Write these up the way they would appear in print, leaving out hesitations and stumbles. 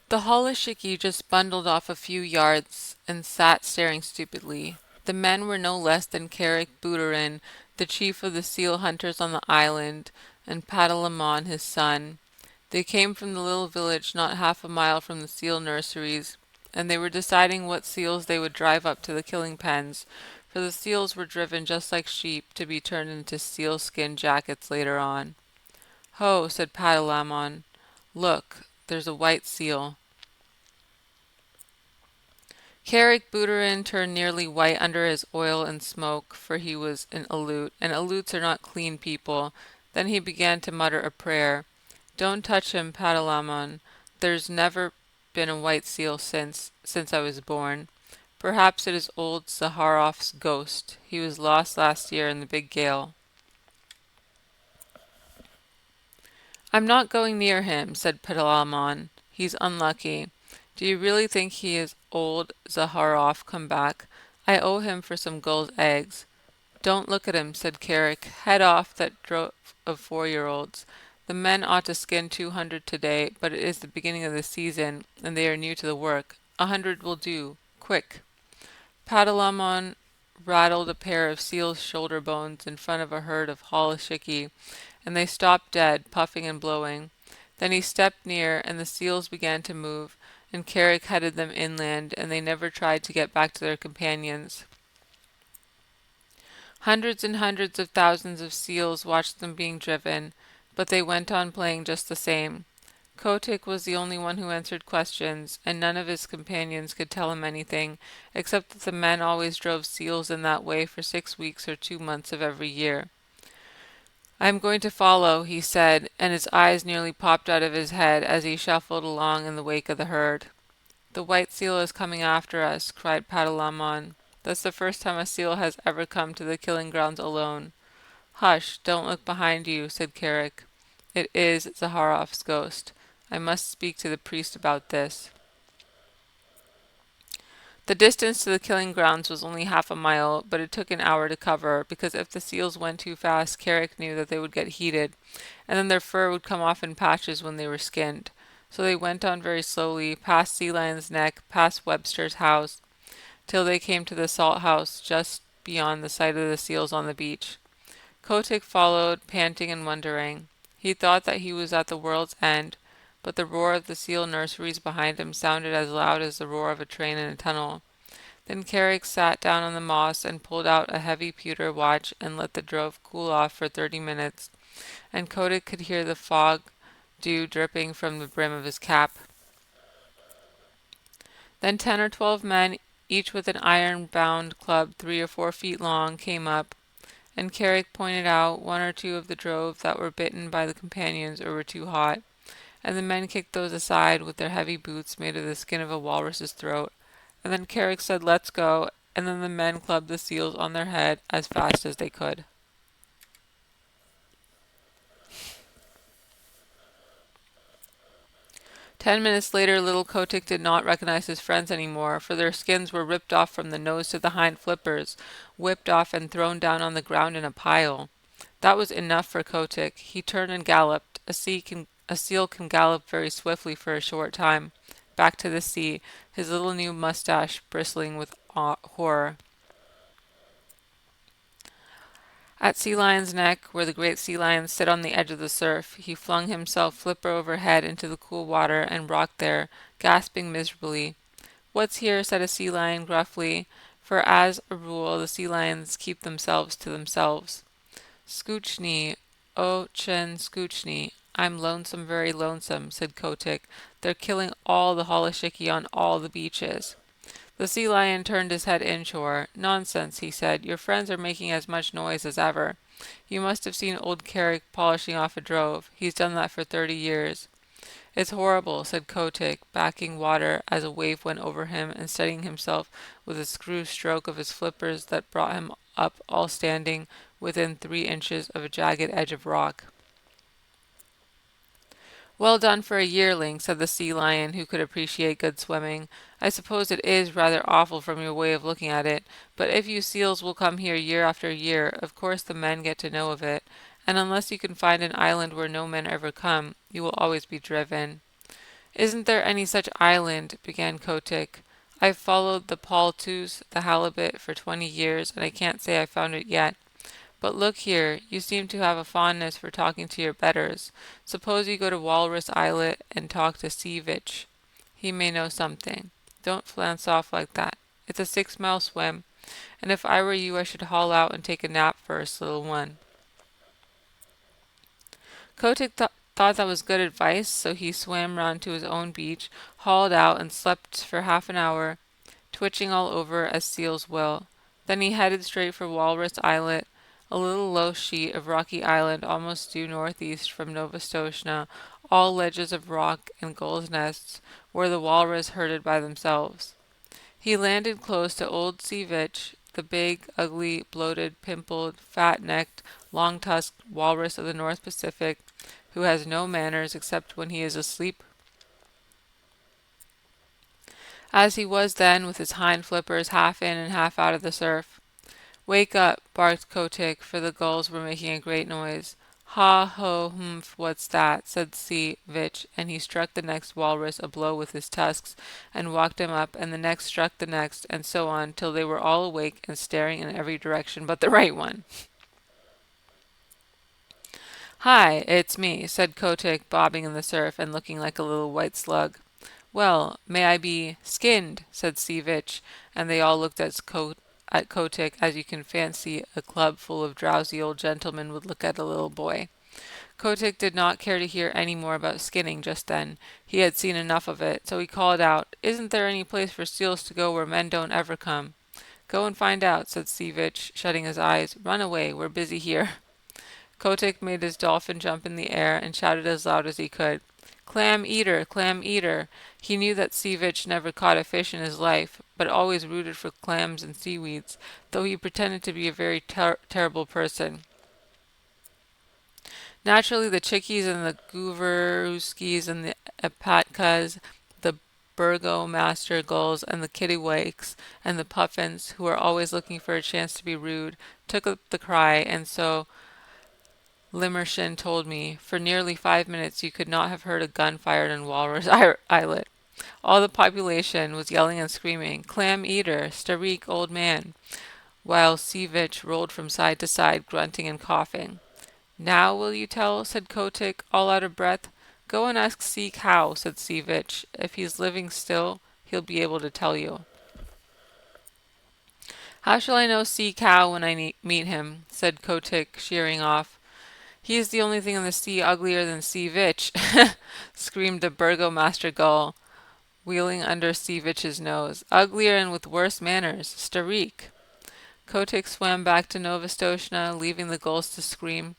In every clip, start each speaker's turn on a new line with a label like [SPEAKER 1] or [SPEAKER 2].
[SPEAKER 1] The holluschickie just bundled off a few yards and sat staring stupidly. The men were no less than Carrick Booterin, the chief of the seal hunters on the island, and Patalamon, his son. They came from the little village not half a mile from the seal nurseries, and they were deciding what seals they would drive up to the killing pens, for the seals were driven just like sheep to be turned into sealskin jackets later on. "Ho," said Patalamon. "Look, there's a white seal." Carrick Booterin turned nearly white under his oil and smoke, for he was an Aleut, and Aleuts are not clean people. Then he began to mutter a prayer. "Don't touch him, Patalamon. There's never been a white seal since I was born. Perhaps it is old Zaharrof's ghost. He was lost last year in the big gale." "I'm not going near him," said Patalamon. "He's unlucky. Do you really think he is old Zaharrof come back? I owe him for some gull's eggs." "Don't look at him," said Carrick. "Head off that drove of 4-year-olds. The men ought to skin 200 today, but it is the beginning of the season, and they are new to the work. 100 will do. Quick!" Patalamon rattled a pair of seal's shoulder bones in front of a herd of holluschickie, and they stopped dead, puffing and blowing. Then he stepped near, and the seals began to move, and Carrick headed them inland, and they never tried to get back to their companions. Hundreds and hundreds of thousands of seals watched them being driven, but they went on playing just the same. Kotick was the only one who answered questions, and none of his companions could tell him anything, except that the men always drove seals in that way for 6 weeks or 2 months of every year. "I am going to follow," he said, and his eyes nearly popped out of his head as he shuffled along in the wake of the herd. "The white seal is coming after us," cried Patalamon. "That's the first time a seal has ever come to the killing grounds alone." "Hush, don't look behind you," said Carrick. "It is Zaharrof's ghost. I must speak to the priest about this." The distance to the killing grounds was only half a mile, but it took an hour to cover, because if the seals went too fast, Carrick knew that they would get heated, and then their fur would come off in patches when they were skinned. So they went on very slowly, past Sea Lion's Neck, past Webster's house, till they came to the salt house just beyond the sight of the seals on the beach. Kotick followed, panting and wondering. He thought that he was at the world's end, but the roar of the seal nurseries behind him sounded as loud as the roar of a train in a tunnel. Then Carrick sat down on the moss and pulled out a heavy pewter watch and let the drove cool off for 30 minutes, and Kotick could hear the fog dew dripping from the brim of his cap. Then 10 or 12 men, each with an iron-bound club 3 or 4 feet long, came up, and Carrick pointed out 1 or 2 of the drove that were bitten by the companions or were too hot, and the men kicked those aside with their heavy boots made of the skin of a walrus's throat, and then Carrick said, "Let's go," and then the men clubbed the seals on their head as fast as they could. 10 minutes later, little Kotick did not recognize his friends any more, for their skins were ripped off from the nose to the hind flippers, whipped off and thrown down on the ground in a pile. That was enough for Kotick. He turned and galloped. A seal can gallop very swiftly for a short time. Back to the sea, his little new mustache bristling with horror. At Sea Lion's Neck, where the great sea lions sit on the edge of the surf, he flung himself flipper overhead into the cool water and rocked there, gasping miserably. "What's here?" said a sea lion gruffly, for as a rule the sea lions keep themselves to themselves. "Scoochnie, oh Chen Scoochnie, I'm lonesome, very lonesome," said Kotick. "They're killing all the holluschickie on all the beaches." The sea lion turned his head inshore. "Nonsense," he said. "Your friends are making as much noise as ever. You must have seen old Carrick polishing off a drove. He's done that for 30 years." "It's horrible," said Kotick, backing water as a wave went over him and steadying himself with a screw stroke of his flippers that brought him up all standing within 3 inches of a jagged edge of rock. "Well done for a yearling," said the sea lion, who could appreciate good swimming. "I suppose it is rather awful from your way of looking at it, but if you seals will come here year after year, of course the men get to know of it, and unless you can find an island where no men ever come, you will always be driven." "Isn't there any such island?" began Kotick. "I've followed the Paltus, the halibut, for 20 years, and I can't say I've found it yet. But look here, you seem to have a fondness for talking to your betters. Suppose you go to Walrus Islet and talk to Sea Vitch. He may know something. Don't flounce off like that. It's a 6 mile swim, and if I were you I should haul out and take a nap first, little one." Kotick thought that was good advice, so he swam round to his own beach, hauled out, and slept for half an hour, twitching all over as seals will. Then he headed straight for Walrus Islet, a little low sheet of rocky island almost due northeast from Novastoshnah, all ledges of rock and gulls' nests, where the walrus herded by themselves. He landed close to old Sea Vitch, the big, ugly, bloated, pimpled, fat-necked, long-tusked walrus of the North Pacific, who has no manners except when he is asleep, as he was then with his hind flippers half in and half out of the surf. "Wake up," barked Kotick, for the gulls were making a great noise. "Ha, ho, humph, what's that?" said Sea Vitch, and he struck the next walrus a blow with his tusks, and walked him up, and the next struck the next, and so on, till they were all awake and staring in every direction but the right one. "Hi, it's me," said Kotick, bobbing in the surf, and looking like a little white slug. "Well, may I be skinned?" said Sea Vitch, and they all looked at Kotick as you can fancy a club full of drowsy old gentlemen would look at a little boy. Kotick did not care to hear any more about skinning just then. He had seen enough of it, so he called out, "Isn't there any place for seals to go where men don't ever come?" "Go and find out," said Sea Vitch, shutting his eyes. "Run away, we're busy here." Kotick made his dolphin jump in the air and shouted as loud as he could, "Clam eater! Clam eater!" He knew that Sea Vitch never caught a fish in his life, but always rooted for clams and seaweeds, though he pretended to be a very terrible person. Naturally, the chickies and the gooverooskis and the apatkas, the burgomaster gulls and the kittiwakes and the puffins, who are always looking for a chance to be rude, took up the cry, and so Limmershin told me, for nearly 5 minutes you could not have heard a gun fired on Walrus Islet. All the population was yelling and screaming, "Clam eater! Stareek, old man!" while Sea Vitch rolled from side to side, grunting and coughing. "Now will you tell?" said Kotick, all out of breath. "Go and ask Sea Cow," said Sea Vitch. "If he's living still, he'll be able to tell you." "How shall I know Sea Cow when I meet him?" said Kotick, sheering off. "He is the only thing in the sea uglier than Sea Vitch," screamed the burgomaster gull, wheeling under Sea Vitch's nose. "Uglier and with worse manners. Stareek." Kotick swam back to Novastoshnah, leaving the gulls to scream.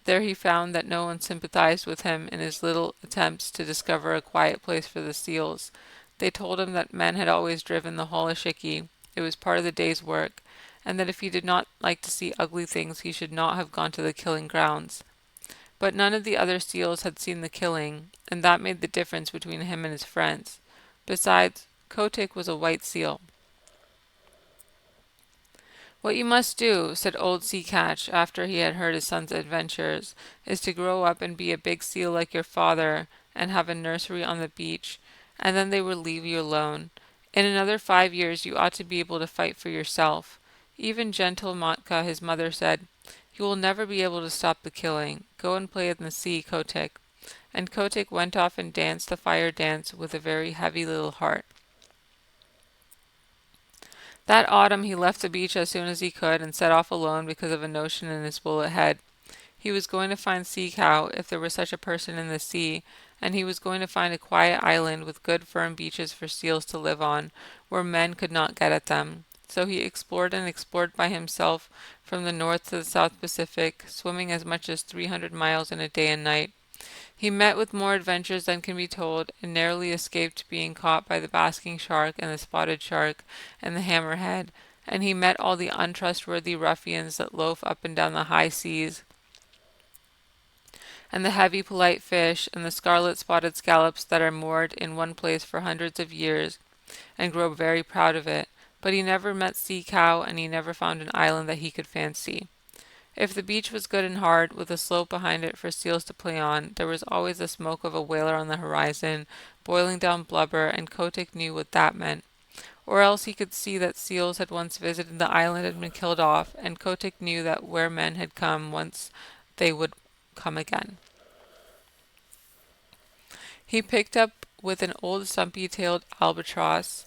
[SPEAKER 1] There he found that no one sympathized with him in his little attempts to discover a quiet place for the seals. They told him that men had always driven the holluschickie, it was part of the day's work, and that if he did not like to see ugly things he should not have gone to the killing grounds. But none of the other seals had seen the killing, and that made the difference between him and his friends. Besides, Kotick was a white seal. "What you must do," said old Sea Catch, after he had heard his son's adventures, "is to grow up and be a big seal like your father, and have a nursery on the beach, and then they will leave you alone. In another 5 years you ought to be able to fight for yourself. Even gentle Matka, his mother, said, 'You will never be able to stop the killing. Go and play in the sea, Kotick.' And Kotick went off and danced the fire dance with a very heavy little heart. That autumn he left the beach as soon as he could and set off alone because of a notion in his bullet head. He was going to find Sea Cow, if there was such a person in the sea, and he was going to find a quiet island with good firm beaches for seals to live on, where men could not get at them. So he explored and explored by himself from the North to the South Pacific, swimming as much as 300 miles in a day and night. He met with more adventures than can be told, and narrowly escaped being caught by the basking shark and the spotted shark and the hammerhead, and he met all the untrustworthy ruffians that loaf up and down the high seas, and the heavy polite fish, and the scarlet spotted scallops that are moored in one place for hundreds of years, and grow very proud of it. But he never met Sea Cow, and he never found an island that he could fancy. If the beach was good and hard, with a slope behind it for seals to play on, there was always the smoke of a whaler on the horizon, boiling down blubber, and Kotick knew what that meant. Or else he could see that seals had once visited the island and been killed off, and Kotick knew that where men had come once they would come again. He picked up with an old stumpy-tailed albatross,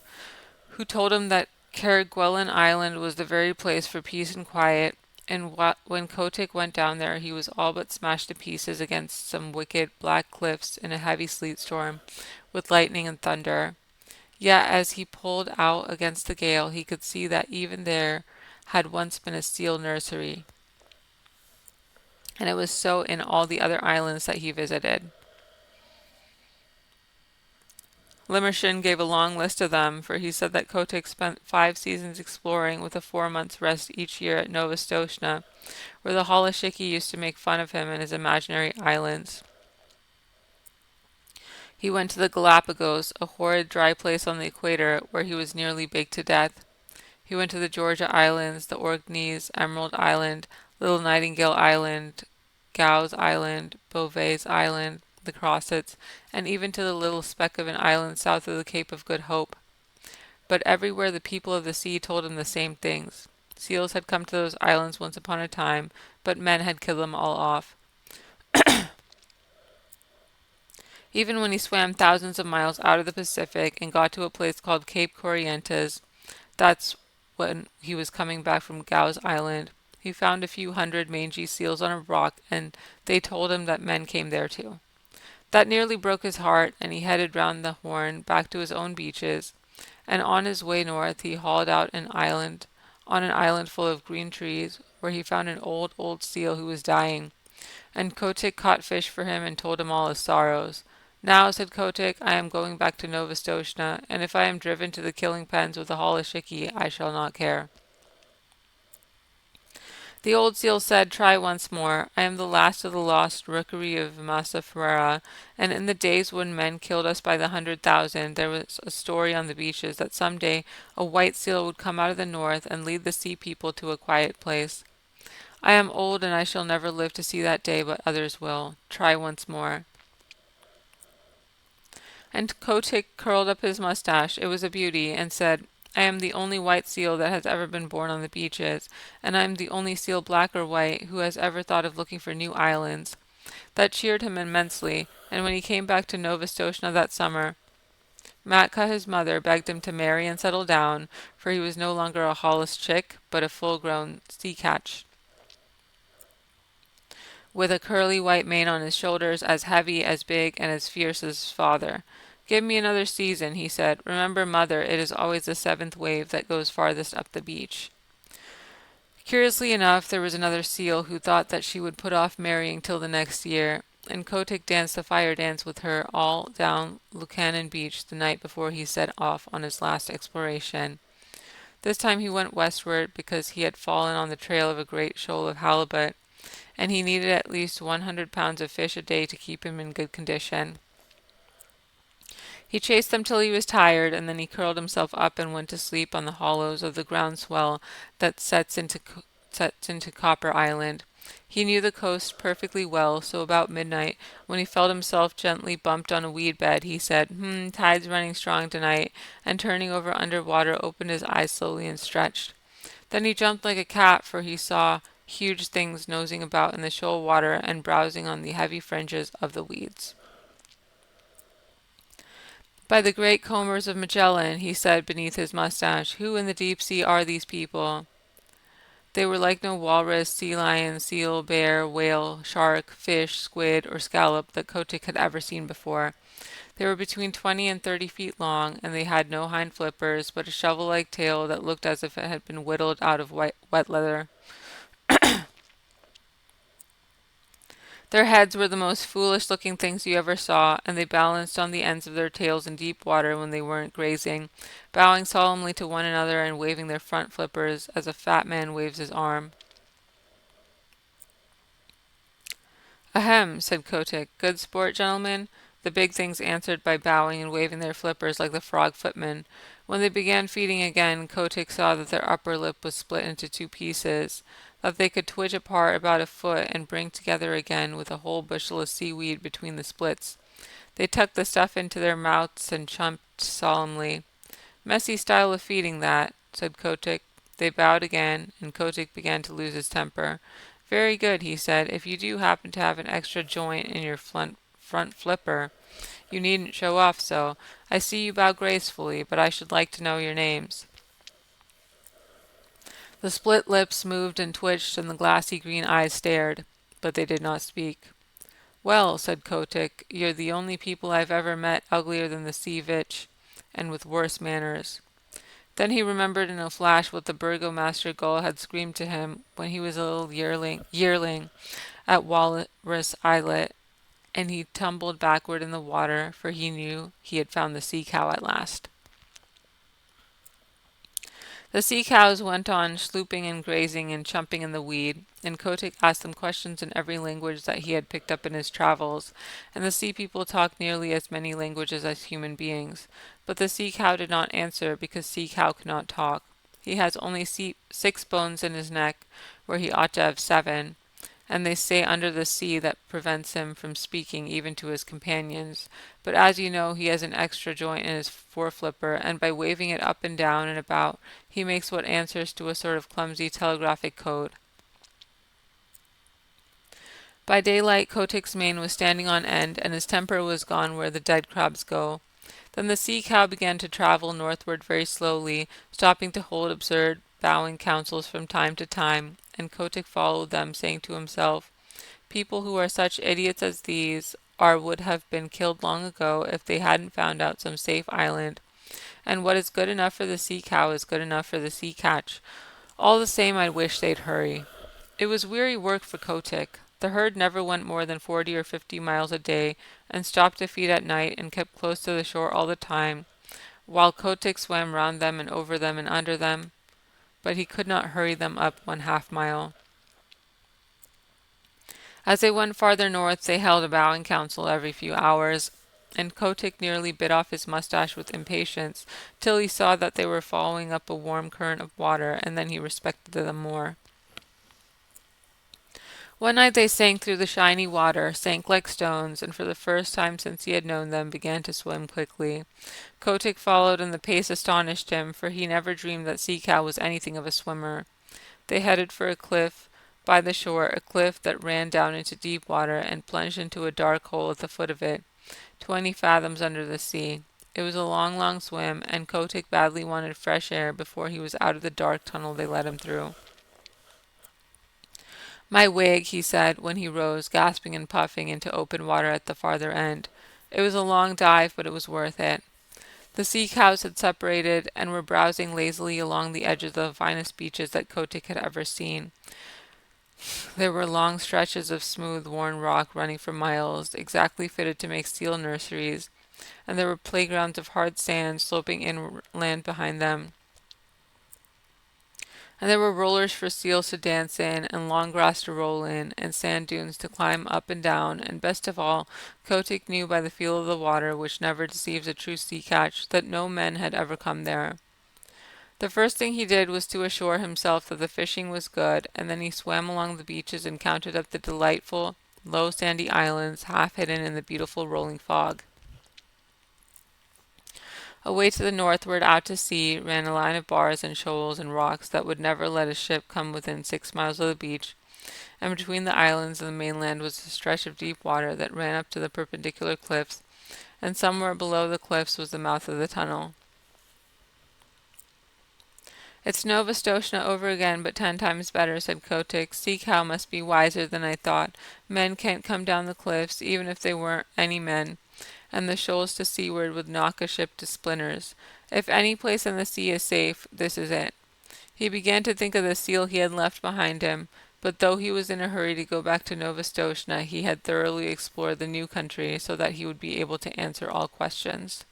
[SPEAKER 1] who told him that Kerguelen Island was the very place for peace and quiet, and when Kotick went down there he was all but smashed to pieces against some wicked black cliffs in a heavy sleet storm, with lightning and thunder. Yet as he pulled out against the gale he could see that even there had once been a seal nursery, and it was so in all the other islands that he visited. Limmershin gave a long list of them, for he said that Kotick spent 5 seasons exploring, with a 4 months' rest each year at Novastoshnah, where the Holashiki used to make fun of him and his imaginary islands. He went to the Galapagos, a horrid dry place on the equator, where he was nearly baked to death. He went to the Georgia Islands, the Orkneys, Emerald Island, Little Nightingale Island, Gow's Island, Bovet's Island, the Crossets, and even to the little speck of an island south of the Cape of Good Hope. But everywhere the people of the sea told him the same things. Seals had come to those islands once upon a time, but men had killed them all off. Even when he swam thousands of miles out of the Pacific and got to a place called Cape Corrientes, that's when he was coming back from Gow's Island, he found a few hundred mangy seals on a rock, and they told him that men came there too. That nearly broke his heart, and he headed round the Horn back to his own beaches, and on his way north he hauled out on an island full of green trees, where he found an old seal who was dying, and Kotick caught fish for him and told him all his sorrows. Now, said Kotick, I am going back to Novastoshnah, and if I am driven to the killing pens with the Holashiki, I shall not care. The old seal said, try once more. I am the last of the lost rookery of Masaferra, and in the days when men killed us by the 100,000, there was a story on the beaches that some day a white seal would come out of the north and lead the sea people to a quiet place. I am old, and I shall never live to see that day, but others will. Try once more. And Kotick curled up his mustache, it was a beauty, and said, I am the only white seal that has ever been born on the beaches, and I am the only seal, black or white, who has ever thought of looking for new islands. That cheered him immensely, and when he came back to Novastoshnah that summer, Matka, his mother, begged him to marry and settle down, for he was no longer a Hollis chick, but a full-grown sea catch, with a curly white mane on his shoulders, as heavy, as big, and as fierce as his father. Give me another season, he said. Remember, mother, it is always the 7th wave that goes farthest up the beach. Curiously enough, there was another seal who thought that she would put off marrying till the next year, and Kotick danced the fire dance with her all down Lukannon Beach the night before he set off on his last exploration. This time he went westward because he had fallen on the trail of a great shoal of halibut, and he needed at least 100 pounds of fish a day to keep him in good condition. He chased them till he was tired, and then he curled himself up and went to sleep on the hollows of the groundswell that sets into Copper Island. He knew the coast perfectly well, so about midnight, when he felt himself gently bumped on a weed bed, he said, tide's running strong tonight, and turning over under water opened his eyes slowly and stretched. Then he jumped like a cat, for he saw huge things nosing about in the shoal water and browsing on the heavy fringes of the weeds. By the great combers of Magellan, he said beneath his mustache, who in the deep sea are these people? They were like no walrus, sea lion, seal, bear, whale, shark, fish, squid, or scallop that Kotick had ever seen before. They were between 20 and 30 feet long, and they had no hind flippers, but a shovel-like tail that looked as if it had been whittled out of wet leather. Their heads were the most foolish-looking things you ever saw, and they balanced on the ends of their tails in deep water when they weren't grazing, bowing solemnly to one another and waving their front flippers as a fat man waves his arm. Ahem, said Kotick. Good sport, gentlemen? The big things answered by bowing and waving their flippers like the frog footmen. When they began feeding again, Kotick saw that their upper lip was split into 2 pieces, that they could twitch apart about a foot and bring together again with a whole bushel of seaweed between the splits. They tucked the stuff into their mouths and chumped solemnly. "Messy style of feeding, that," said Kotick. They bowed again, and Kotick began to lose his temper. "Very good," he said. "If you do happen to have an extra joint in your front flipper, you needn't show off so. I see you bow gracefully, but I should like to know your names." The split lips moved and twitched, and the glassy green eyes stared, but they did not speak. "Well," said Kotick, "you're the only people I've ever met uglier than the sea vitch, and with worse manners." Then he remembered in a flash what the burgomaster gull had screamed to him when he was a little yearling at Walrus Islet, and he tumbled backward in the water, for he knew he had found the sea cow at last. The sea cows went on slooping and grazing and chumping in the weed, and Kotick asked them questions in every language that he had picked up in his travels, and the sea people talked nearly as many languages as human beings. But the sea cow did not answer, because sea cow cannot talk. He has only 6 bones in his neck, where he ought to have 7, and they say under the sea that prevents him from speaking even to his companions. But as you know, he has an extra joint in his foreflipper, and by waving it up and down and about, he makes what answers to a sort of clumsy telegraphic code. By daylight, Kotick's mane was standing on end, and his temper was gone where the dead crabs go. Then the sea cow began to travel northward very slowly, stopping to hold absurd, bowing councils from time to time, and Kotick followed them, saying to himself, "People who are such idiots as these are would have been killed long ago if they hadn't found out some safe island, and what is good enough for the sea cow is good enough for the sea catch. All the same, I wish they'd hurry." It was weary work for Kotick. The herd never went more than 40 or 50 miles a day, and stopped to feed at night, and kept close to the shore all the time, while Kotick swam round them and over them and under them, but he could not hurry them up 1/2 mile. As they went farther north, they held a bowing council every few hours, and Kotick nearly bit off his mustache with impatience, till he saw that they were following up a warm current of water, and then he respected them more. One night they sank through the shiny water, sank like stones, and for the first time since he had known them, began to swim quickly. Kotick followed, and the pace astonished him, for he never dreamed that Sea Cow was anything of a swimmer. They headed for a cliff by the shore, a cliff that ran down into deep water and plunged into a dark hole at the foot of it, 20 fathoms under the sea. It was a long, long swim, and Kotick badly wanted fresh air before he was out of the dark tunnel they led him through. "My wig," he said, when he rose, gasping and puffing, into open water at the farther end. It was a long dive, but it was worth it. The sea cows had separated and were browsing lazily along the edge of the finest beaches that Kotick had ever seen. There were long stretches of smooth, worn rock running for miles, exactly fitted to make seal nurseries, and there were playgrounds of hard sand sloping inland behind them. And there were rollers for seals to dance in, and long grass to roll in, and sand dunes to climb up and down, and best of all, Kotick knew by the feel of the water, which never deceives a true sea catch, that no men had ever come there. The first thing he did was to assure himself that the fishing was good, and then he swam along the beaches and counted up the delightful, low sandy islands half hidden in the beautiful rolling fog. Away to the northward, out to sea, ran a line of bars and shoals and rocks that would never let a ship come within 6 miles of the beach, and between the islands and the mainland was a stretch of deep water that ran up to the perpendicular cliffs, and somewhere below the cliffs was the mouth of the tunnel. "It's Nova Scotia over again, but 10 times better," said Kotick. "Sea Cow must be wiser than I thought. Men can't come down the cliffs, even if they weren't any men, and the shoals to seaward would knock a ship to splinters. If any place on the sea is safe, this is it." He began to think of the seal he had left behind him, but though he was in a hurry to go back to Nova Scotia, he had thoroughly explored the new country so that he would be able to answer all questions.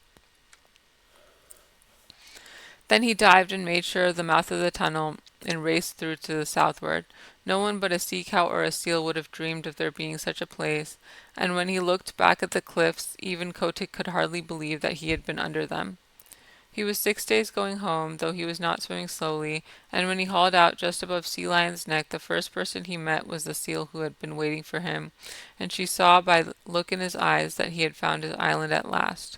[SPEAKER 1] Then he dived and made sure of the mouth of the tunnel and raced through to the southward. No one but a sea cow or a seal would have dreamed of there being such a place, and when he looked back at the cliffs, even Kotick could hardly believe that he had been under them. He was 6 days going home, though he was not swimming slowly, and when he hauled out just above Sea Lion's neck, the first person he met was the seal who had been waiting for him, and she saw by the look in his eyes that he had found his island at last.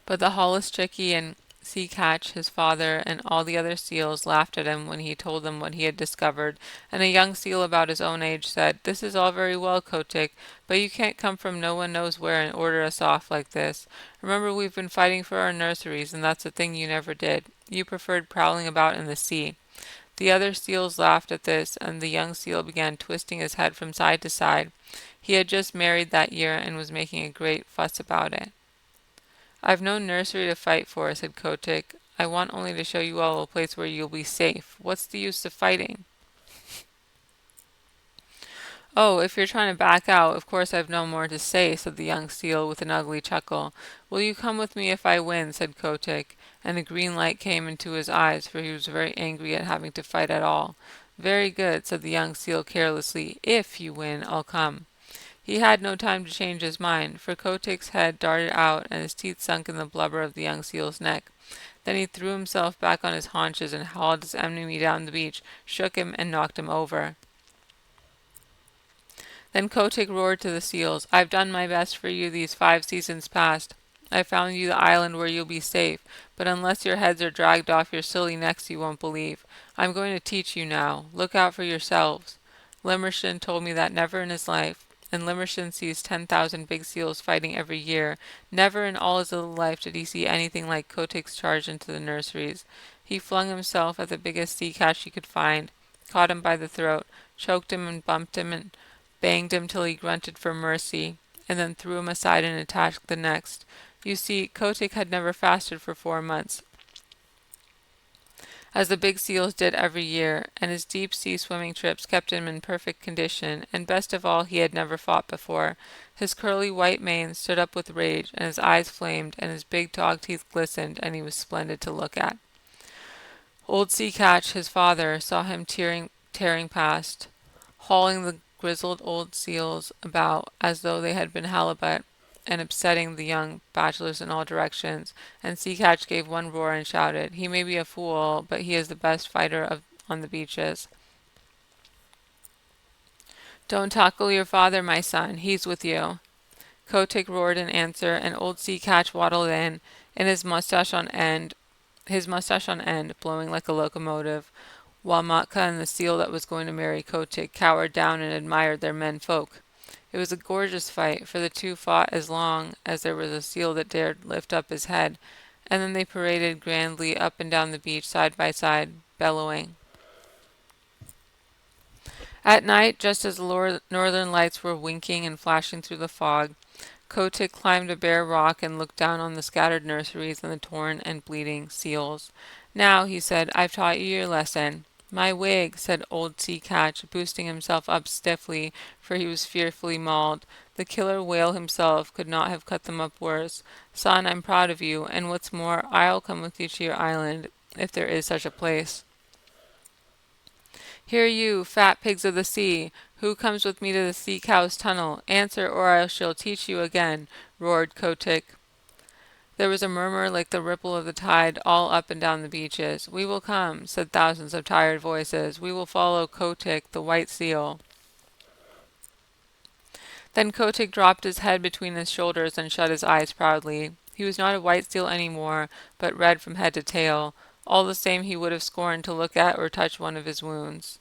[SPEAKER 1] But the holluschickie and Sea Catch, his father, and all the other seals laughed at him when he told them what he had discovered, and a young seal about his own age said, "This is all very well, Kotick, but you can't come from no one knows where and order us off like this. Remember we've been fighting for our nurseries, and that's a thing you never did. You preferred prowling about in the sea." The other seals laughed at this, and the young seal began twisting his head from side to side. He had just married that year and was making a great fuss about it. "I've no nursery to fight for," said Kotick. "I want only to show you all a place where you'll be safe. What's the use of fighting?" "Oh, if you're trying to back out, of course I've no more to say," said the young seal with an ugly chuckle. "Will you come with me if I win?" said Kotick, and a green light came into his eyes, for he was very angry at having to fight at all. "Very good," said the young seal carelessly. "If you win, I'll come." He had no time to change his mind, for Kotick's head darted out and his teeth sunk in the blubber of the young seal's neck. Then he threw himself back on his haunches and hauled his enemy down the beach, shook him, and knocked him over. Then Kotick roared to the seals, "I've done my best for you these 5 seasons past. I've found you the island where you'll be safe, but unless your heads are dragged off your silly necks you won't believe. I'm going to teach you now. Look out for yourselves." Limmershin told me that never in his life, and Limmershin sees 10,000 big seals fighting every year. Never in all his little life did he see anything like Kotick's charge into the nurseries. He flung himself at the biggest sea catch he could find, caught him by the throat, choked him and bumped him and banged him till he grunted for mercy, and then threw him aside and attacked the next. You see, Kotick had never fasted for 4 months, as the big seals did every year, and his deep-sea swimming trips kept him in perfect condition, and best of all, he had never fought before. His curly white mane stood up with rage, and his eyes flamed, and his big dog teeth glistened, and he was splendid to look at. Old Sea Catch, his father, saw him tearing past, hauling the grizzled old seals about as though they had been halibut, and upsetting the young bachelors in all directions, and Sea Catch gave one roar and shouted, "He may be a fool, but he is the best fighter on the beaches. Don't tackle your father, my son, he's with you." Kotick roared in answer, and old Sea Catch waddled in, his mustache on end, blowing like a locomotive, while Matka and the seal that was going to marry Kotick cowered down and admired their men folk. It was a gorgeous fight, for the two fought as long as there was a seal that dared lift up his head, and then they paraded grandly up and down the beach side by side, bellowing. At night, just as the northern lights were winking and flashing through the fog, Kotick climbed a bare rock and looked down on the scattered nurseries and the torn and bleeding seals. "Now," he said, "I've taught you your lesson." "My wig," said old Sea Catch, boosting himself up stiffly, for he was fearfully mauled. "The killer whale himself could not have cut them up worse. Son, I'm proud of you, and what's more, I'll come with you to your island, if there is such a place." "Here you, fat pigs of the sea, who comes with me to the sea cow's tunnel? Answer, or I shall teach you again," roared Kotick. There was a murmur like the ripple of the tide all up and down the beaches. "We will come," said thousands of tired voices. "We will follow Kotick, the white seal." Then Kotick dropped his head between his shoulders and shut his eyes proudly. He was not a white seal any more, but red from head to tail. All the same he would have scorned to look at or touch one of his wounds.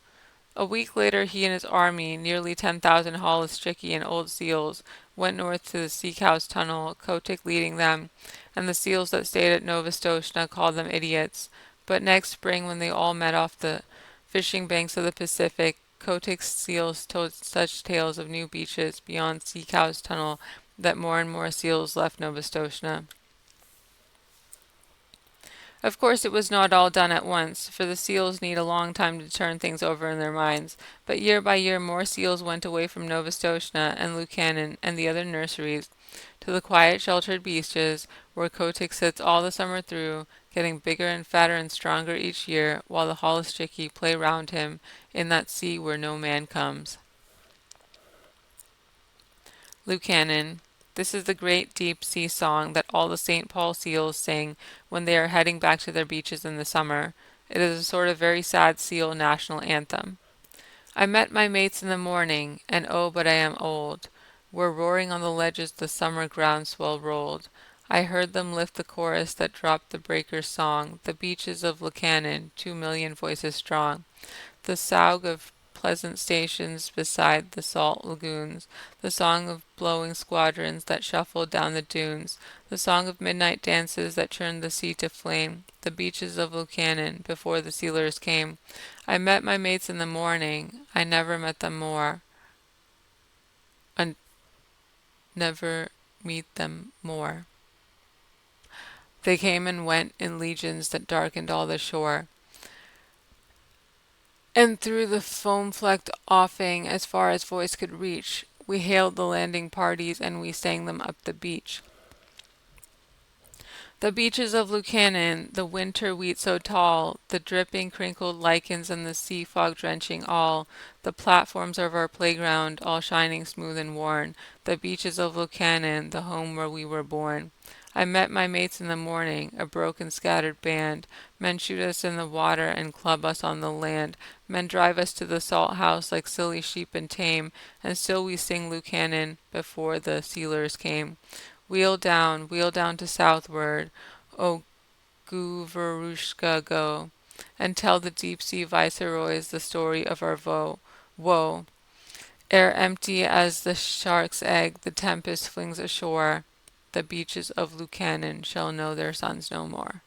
[SPEAKER 1] A week later he and his army, nearly 10,000 holluschickie and old seals, went north to the Sea Cow's tunnel, Kotick leading them, and the seals that stayed at Novastoshnah called them idiots. But next spring, when they all met off the fishing banks of the Pacific, Kotick's seals told such tales of new beaches beyond Sea Cow's tunnel that more and more seals left Novastoshnah. Of course it was not all done at once, for the seals need a long time to turn things over in their minds, but year by year more seals went away from Novastoshnah and Lukannon and the other nurseries to the quiet sheltered beaches where Kotick sits all the summer through, getting bigger and fatter and stronger each year, while the holluschickie play round him in that sea where no man comes. Lukannon. This is the great deep sea song that all the St. Paul seals sing when they are heading back to their beaches in the summer. It is a sort of very sad seal national anthem. I met my mates in the morning, and oh, but I am old. Where roaring on the ledges the summer groundswell rolled. I heard them lift the chorus that dropped the breaker's song, the beaches of Lukannon, 2,000,000 voices strong. The sough of pleasant stations beside the salt lagoons, the song of blowing squadrons that shuffled down the dunes, the song of midnight dances that turned the sea to flame, the beaches of Lukannon before the sealers came. I met my mates in the morning, I never met them more, I never meet them more. They came and went in legions that darkened all the shore. And through the foam-flecked offing, as far as voice could reach, we hailed the landing parties and we sang them up the beach. The beaches of Lukannon, the winter wheat so tall, the dripping crinkled lichens and the sea fog drenching all, the platforms of our playground all shining smooth and worn, the beaches of Lukannon, the home where we were born. I met my mates in the morning, a broken scattered band. Men shoot us in the water and club us on the land. Men drive us to the salt house like silly sheep and tame, and still we sing Lukannon before the sealers came. Wheel down to southward, O Guverushka, go, and tell the deep-sea viceroys the story of our woe. Ere empty as the shark's egg the tempest flings ashore, the beaches of Lukannon shall know their sons no more.